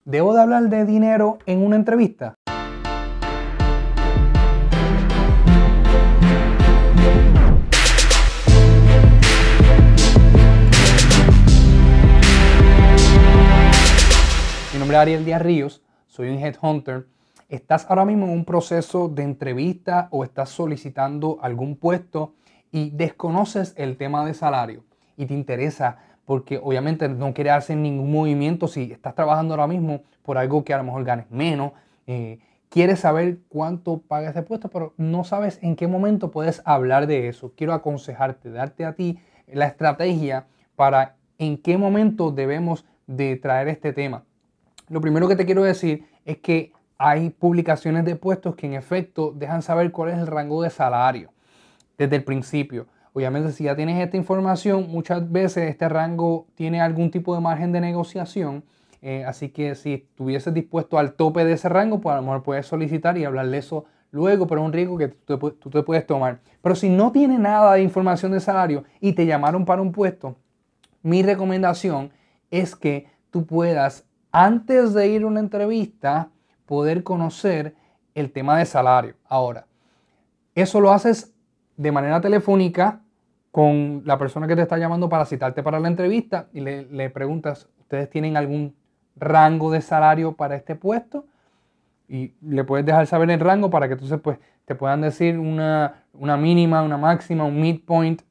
¿Debo de hablar de dinero en una entrevista? Mi nombre es Ariel Díaz Ríos, soy un headhunter. ¿Estás ahora mismo en un proceso de entrevista o estás solicitando algún puesto y desconoces el tema de salario y te interesa porque obviamente no quieres hacer ningún movimiento si estás trabajando ahora mismo por algo que a lo mejor ganes menos? Quieres saber cuánto paga ese puesto, pero no sabes en qué momento puedes hablar de eso. Quiero aconsejarte, darte a ti la estrategia para en qué momento debemos de traer este tema. Lo primero que te quiero decir es que hay publicaciones de puestos que en efecto dejan saber cuál es el rango de salario desde el principio. Obviamente, si ya tienes esta información, muchas veces este rango tiene algún tipo de margen de negociación. Así que si estuvieses dispuesto al tope de ese rango, pues a lo mejor puedes solicitar y hablar de eso luego, pero es un riesgo que tú te puedes tomar. Pero si no tiene nada de información de salario y te llamaron para un puesto, mi recomendación es que tú puedas, antes de ir a una entrevista, poder conocer el tema de salario. Ahora, eso lo haces de manera telefónica con la persona que te está llamando para citarte para la entrevista y le preguntas, ¿ustedes tienen algún rango de salario para este puesto? Y le puedes dejar saber el rango para que entonces pues, te puedan decir una mínima, una máxima, un midpoint,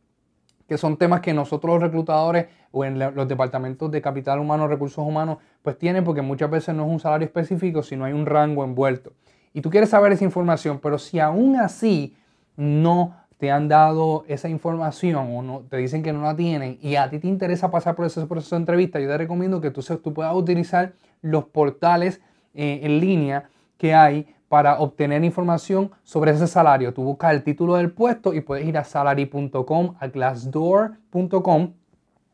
que son temas que nosotros los reclutadores o en los departamentos de capital humano, recursos humanos, pues tienen, porque muchas veces no es un salario específico, sino hay un rango envuelto. Y tú quieres saber esa información, pero si aún así no te han dado esa información o no, te dicen que no la tienen y a ti te interesa pasar por ese proceso de entrevista, yo te recomiendo que tú puedas utilizar los portales en línea que hay para obtener información sobre ese salario. Tú buscas el título del puesto y puedes ir a salary.com, a glassdoor.com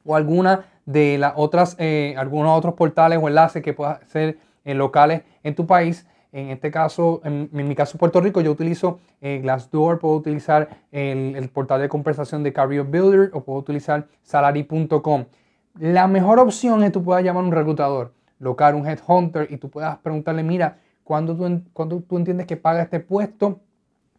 o alguna de las otras, algunos otros portales o enlaces que puedas hacer locales en tu país. En este caso, en mi caso Puerto Rico, yo utilizo Glassdoor, puedo utilizar el portal de conversación de Career Builder o puedo utilizar salary.com. La mejor opción es que tú puedas llamar a un reclutador local, un headhunter, y tú puedas preguntarle, mira, ¿cuándo tú entiendes que paga este puesto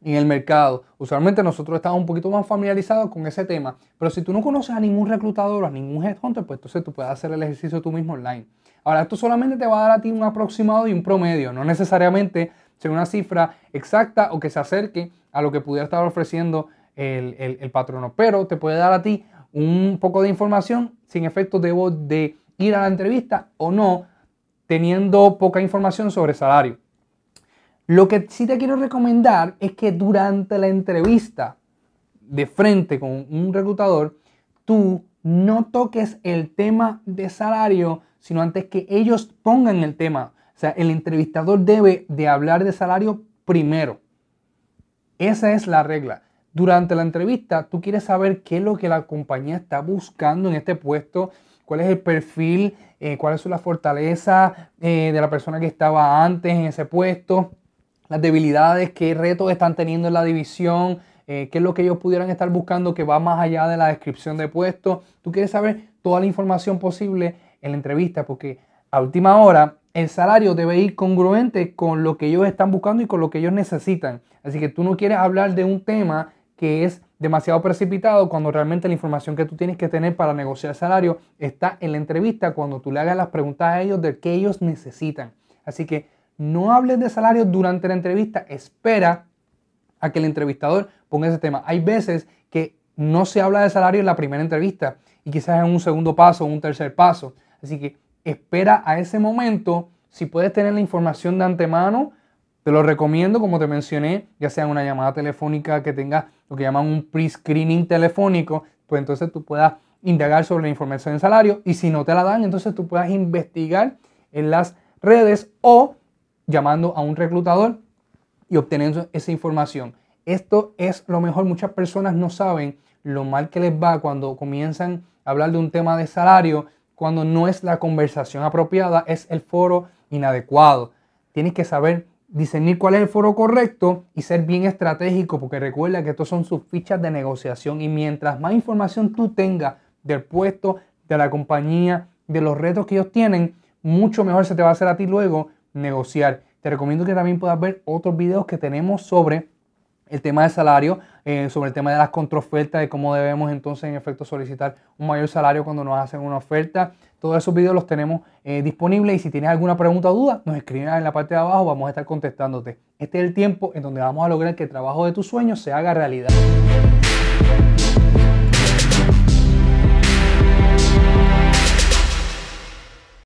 en el mercado? Usualmente nosotros estamos un poquito más familiarizados con ese tema, pero si tú no conoces a ningún reclutador o a ningún headhunter, pues entonces tú puedes hacer el ejercicio tú mismo online. Ahora, esto solamente te va a dar a ti un aproximado y un promedio, no necesariamente ser una cifra exacta o que se acerque a lo que pudiera estar ofreciendo el patrono, pero te puede dar a ti un poco de información si en efecto debo de ir a la entrevista o no, teniendo poca información sobre salario. Lo que sí te quiero recomendar es que durante la entrevista de frente con un reclutador, tú no toques el tema de salario, sino antes que ellos pongan el tema. O sea, el entrevistador debe de hablar de salario primero. Esa es la regla. Durante la entrevista, tú quieres saber qué es lo que la compañía está buscando en este puesto, cuál es el perfil, cuáles son las fortalezas de la persona que estaba antes en ese puesto, las debilidades, qué retos están teniendo en la división, qué es lo que ellos pudieran estar buscando que va más allá de la descripción de puesto. Tú quieres saber toda la información posible en la entrevista porque a última hora el salario debe ir congruente con lo que ellos están buscando y con lo que ellos necesitan. Así que tú no quieres hablar de un tema que es demasiado precipitado cuando realmente la información que tú tienes que tener para negociar salario está en la entrevista cuando tú le hagas las preguntas a ellos de qué ellos necesitan. Así que no hables de salario durante la entrevista, espera a que el entrevistador ponga ese tema. Hay veces que no se habla de salario en la primera entrevista y quizás en un segundo paso o un tercer paso. Así que espera a ese momento. Si puedes tener la información de antemano, te lo recomiendo, como te mencioné, ya sea en una llamada telefónica que tenga lo que llaman un pre-screening telefónico, pues entonces tú puedas indagar sobre la información de salario y si no te la dan, entonces tú puedas investigar en las redes o llamando a un reclutador y obteniendo esa información. Esto es lo mejor. Muchas personas no saben lo mal que les va cuando comienzan a hablar de un tema de salario, cuando no es la conversación apropiada, es el foro inadecuado. Tienes que saber discernir cuál es el foro correcto y ser bien estratégico, porque recuerda que estos son sus fichas de negociación y mientras más información tú tengas del puesto, de la compañía, de los retos que ellos tienen, mucho mejor se te va a hacer a ti luego negociar. Te recomiendo que también puedas ver otros videos que tenemos sobre el tema del salario, sobre el tema de las contraofertas, de cómo debemos entonces en efecto solicitar un mayor salario cuando nos hacen una oferta. Todos esos videos los tenemos disponibles y si tienes alguna pregunta o duda, nos escriben en la parte de abajo, vamos a estar contestándote. Este es el tiempo en donde vamos a lograr que el trabajo de tus sueños se haga realidad.